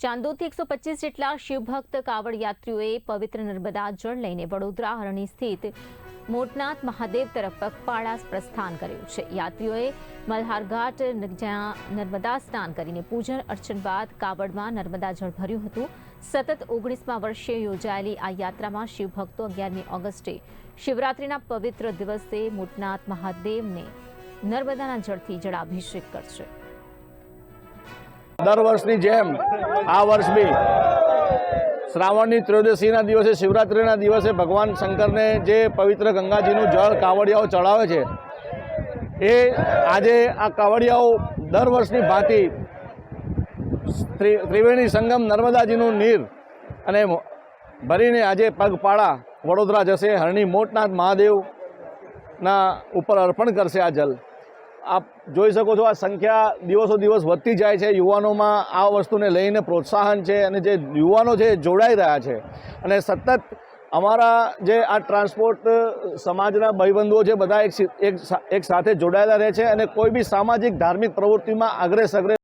ચાંદોદથી 125 જેટલા શિવભક્ત કાવડ યાત્રીઓએ પવિત્ર નર્મદા જળ લઈને વડોદરા હરણી સ્થિત મોટનાથ મહાદેવ તરફ પગપાળા પ્રસ્થાન કર્યું છે। યાત્રીઓએ મલ્હાર ઘાટ જ્યાં નર્મદા સ્નાન કરીને પૂજન અર્ચન બાદ કાવડમાં નર્મદા જળ ભર્યું હતું। સતત 19મા વર્ષે યોજાયેલી આ યાત્રામાં શિવભક્તો 11મી ઓગસ્ટે શિવરાત્રિના પવિત્ર દિવસે મોટનાથ મહાદેવને નર્મદાના જળથી જળાભિષેક કરશે। दर वर्षनी जेम आ वर्ष भी श्रावणनी त्रयोदशीना दिवसे शिवरात्रिना दिवसे भगवान शंकरने जे पवित्र गंगाजीनुं जल कावड़ियाओ चढ़ावे छे ए आजे आ कावड़ियाओ दर वर्षनी भांति त्रिवेणी संगम नर्मदाजीनुं नीर अने भरीने आजे पगपाळा वडोदरा जशे। हरणी मोटनाथ महादेवना उपर अर्पण करशे आ जल। आप જોઈ શકો છો આ સંખ્યા દિવસો દિવસ વધતી જાય છે। યુવાનોમાં આ વસ્તુને લઈને પ્રોત્સાહન છે અને જે યુવાનો છે જોડાઈ રહ્યા છે અને સતત અમારા જે આ ટ્રાન્સપોર્ટ સમાજના ભાઈબંધુઓ છે બધા એક સાથે જોડાયેલા રહે છે અને કોઈ બી સામાજિક ધાર્મિક પ્રવૃત્તિમાં અગ્રે સગ્રે